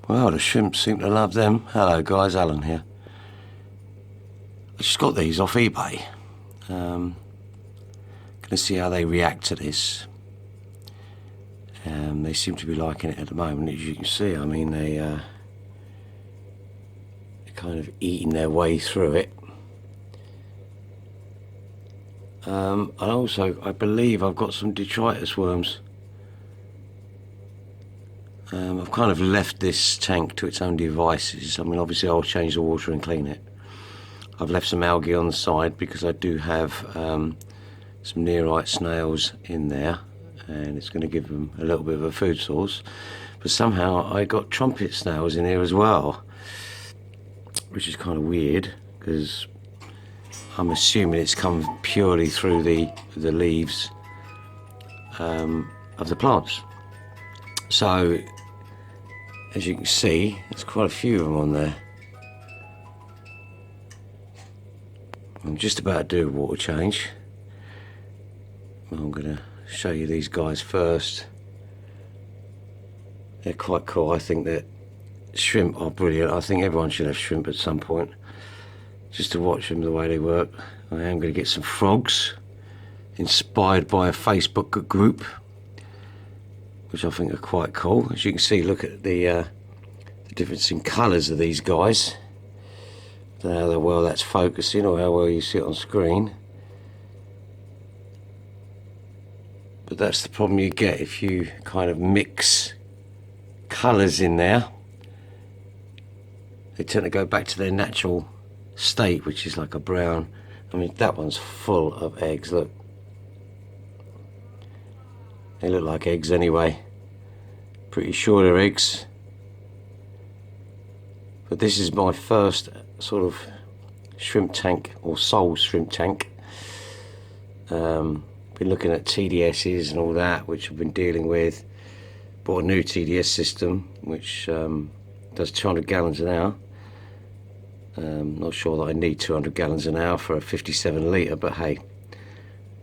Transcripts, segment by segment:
Well, the shrimp seem to love them. Hello guys, Alan here. I just got these off eBay. Gonna see how they react to this. They seem to be liking it at the moment, as you can see. I mean, they're kind of eating their way through it. And also, I believe I've got some detritus worms. I've kind of left this tank to its own devices. I mean, obviously I'll change the water and clean it. I've left some algae on the side because I do have some nearite snails in there, and it's going to give them a little bit of a food source. But somehow I got trumpet snails in here as well, which is kind of weird because I'm assuming it's come purely through the leaves of the plants. So, as you can see, there's quite a few of them on there. I'm just about to do a water change. I'm going to show you these guys first. They're quite cool. I think that shrimp are brilliant. I think everyone should have shrimp at some point, just to watch them the way they work. I am going to get some frogs, inspired by a Facebook group, which I think are quite cool. As you can see, look at the difference in colours of these guys. I don't know how well that's focusing or how well you see it on screen. But that's the problem you get if you kind of mix colours in there. They tend to go back to their natural state, which is like a brown. I mean, that one's full of eggs, look. They look like eggs anyway. Pretty sure they're eggs. But this is my first sort of shrimp tank, or sole shrimp tank. Been looking at TDSs and all that, which I've been dealing with. Bought a new TDS system, which does 200 gallons an hour. Not sure that I need 200 gallons an hour for a 57 litre, but hey,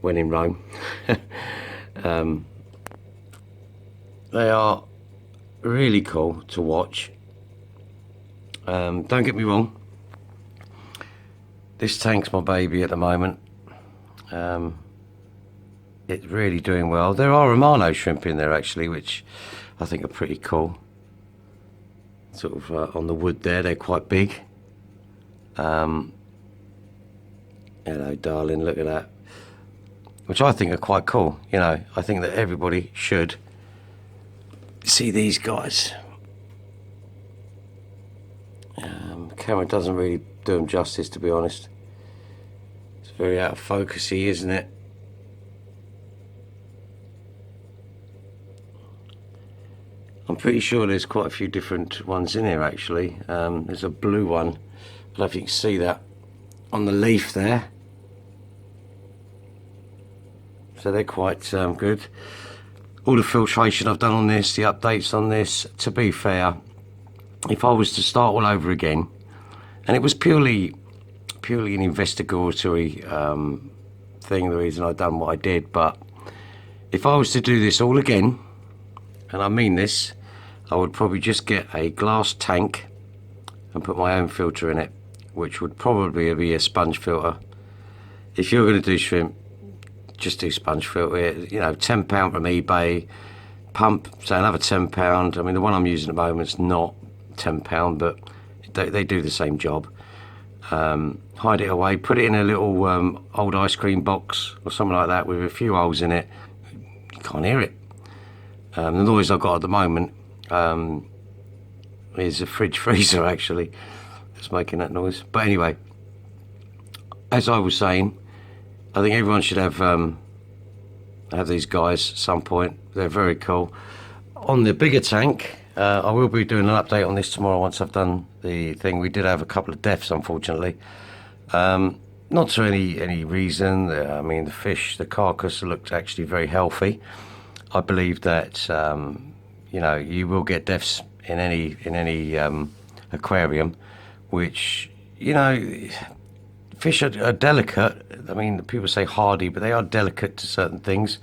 when in Rome. They are really cool to watch. Don't get me wrong, this tank's my baby at the moment. It's really doing well. There are Romano shrimp in there actually, which I think are pretty cool. Sort of on the wood there, they're quite big. Hello darling, look at that. Which I think are quite cool. You know, I think that everybody should see these guys. Camera doesn't really do them justice, to be honest. It's very out of focusy, isn't it? I'm pretty sure there's quite a few different ones in here actually. There's a blue one. I don't know if you can see that on the leaf there. So they're quite good. All the filtration I've done on this, the updates on this, to be fair, if I was to start all over again, and it was purely an investigatory thing, the reason I done what I did, but if I was to do this all again, and I mean this, I would probably just get a glass tank and put my own filter in it, which would probably be a sponge filter. If you're going to do shrimp, just do sponge filter. You know, £10 from eBay, pump, say another £10. I mean, the one I'm using at the moment is not £10, but they do the same job. Hide it away, put it in a little old ice cream box or something like that with a few holes in it. You can't hear it. The noise I've got at the moment is a fridge freezer actually that's making that noise. But anyway, as I was saying, I think everyone should have these guys at some point. They're very cool. On the bigger tank, I will be doing an update on this tomorrow once I've done the thing. We did have a couple of deaths, unfortunately. Not to any reason. I mean, the fish, the carcass looked actually very healthy. I believe that you know, you will get deaths in any aquarium, which, you know, fish are delicate. I mean, people say hardy, but they are delicate to certain things.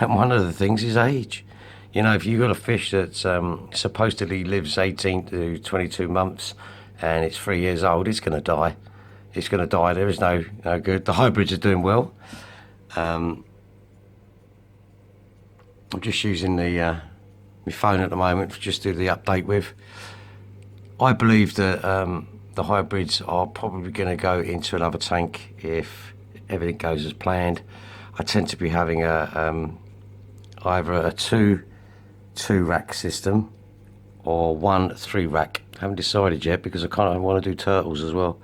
And one of the things is age. You know, if you've got a fish that's supposedly lives 18 to 22 months and it's 3 years old, it's going to die. It's going to die. There is no good. The hybrids are doing well. I'm just using the my phone at the moment to just do the update with. I believe that the hybrids are probably going to go into another tank if everything goes as planned. I tend to be having either a two rack system or 1 3 rack. I haven't decided yet because I kind of want to do turtles as well.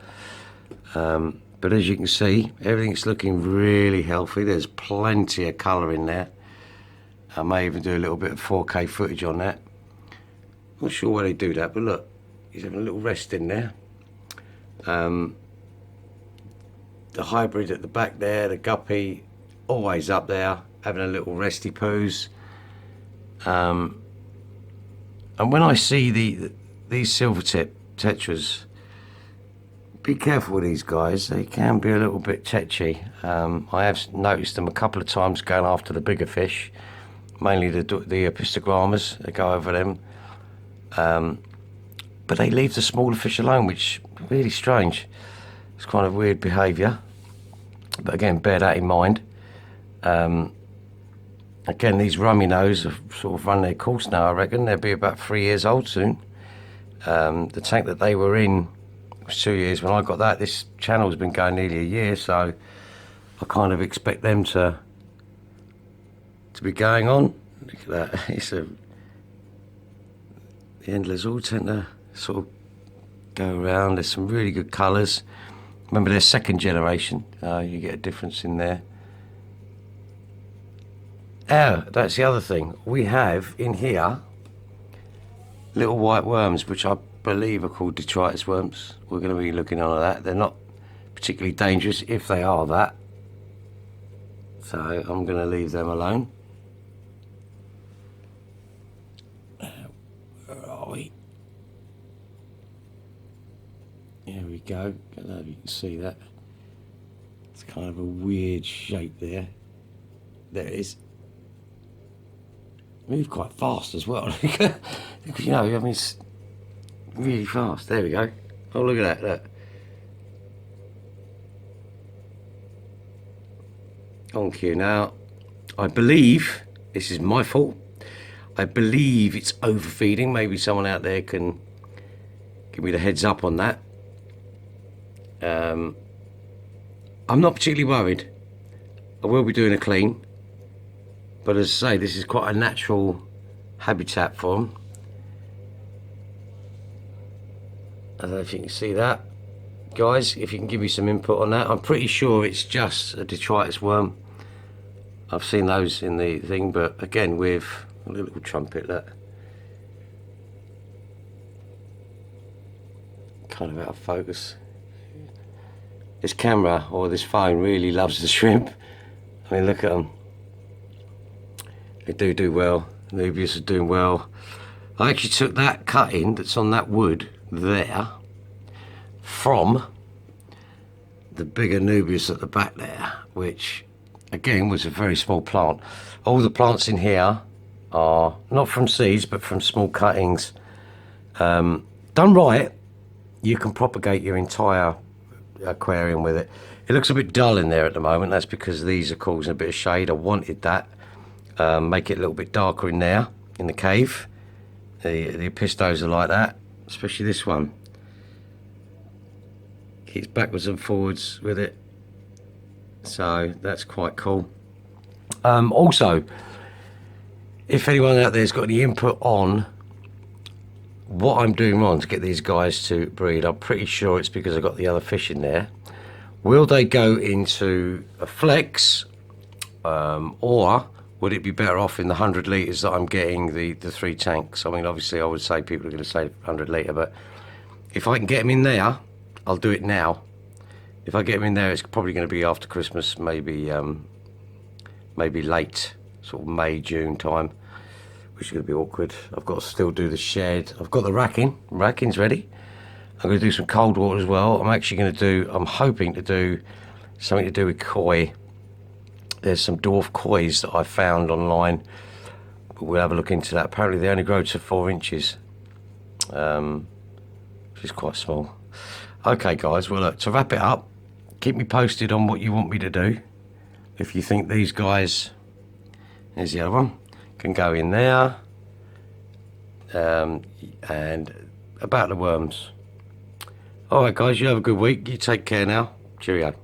But as you can see, everything's looking really healthy. There's plenty of colour in there. I may even do a little bit of 4K footage on that. Not sure why they do that, but look, he's having a little rest in there. The hybrid at the back there, the guppy, always up there, having a little resty poos. And when I see these silver tip tetras, be careful with these guys. They can be a little bit tetchy. I have noticed them a couple of times going after the bigger fish, mainly the pistogrammas. They go over them, but they leave the smaller fish alone, which is really strange. It's kind of weird behaviour, but again, bear that in mind. Again, these rummy nose have sort of run their course now. I reckon they'll be about 3 years old soon. The tank that they were in was 2 years when I got that. This channel's been going nearly a year, so I kind of expect them to be going on. Look at that. The endlers all tend to sort of go around. There's some really good colours. Remember, they're second generation. You get a difference in there. Oh, that's the other thing. We have in here little white worms, which I believe are called detritus worms. We're going to be looking on at that. They're not particularly dangerous if they are that. So I'm going to leave them alone. Where are we? Here we go. I don't know if you can see that. It's kind of a weird shape there. There it is. Move quite fast as well. You know, I mean, it's really fast. There we go. Oh, look at that. Look. On cue now. I believe this is my fault. I believe it's overfeeding. Maybe someone out there can give me the heads up on that. I'm not particularly worried. I will be doing a clean. But as I say, this is quite a natural habitat for them. I don't know if you can see that. Guys, if you can give me some input on that. I'm pretty sure it's just a detritus worm. I've seen those in the thing, but again, with a little trumpet, look. Kind of out of focus. This camera, or this phone, really loves the shrimp. I mean, look at them. They do well. Nubius is doing well. I actually took that cutting that's on that wood there from the bigger Nubius at the back there, which again was a very small plant. All the plants in here are not from seeds but from small cuttings. Done right, you can propagate your entire aquarium with it. It looks a bit dull in there at the moment. That's because these are causing a bit of shade. I wanted that. Make it a little bit darker in there, in the cave. The pistos are like that, especially this one. Keeps backwards and forwards with it. So that's quite cool. Also, if anyone out there's got any input on what I'm doing wrong to get these guys to breed, I'm pretty sure it's because I've got the other fish in there. Will they go into a flex, or would it be better off in the 100 litres that I'm getting the 3 tanks? I mean, obviously I would say people are going to say 100 litre, but if I can get them in there, I'll do it now. If I get them in there, it's probably going to be after Christmas, maybe late, sort of May, June time, which is going to be awkward. I've got to still do the shed. I've got the racking. Racking's ready. I'm going to do some cold water as well. I'm hoping to do something to do with koi. There's some dwarf kois that I found online we'll have a look into that. Apparently they only grow to 4 inches, which is quite small. Okay guys, well look, to wrap it up, keep me posted on what you want me to do. If you think these guys, there's the other one, can go in there. And about the worms. Alright guys, you have a good week. You take care now. Cheerio.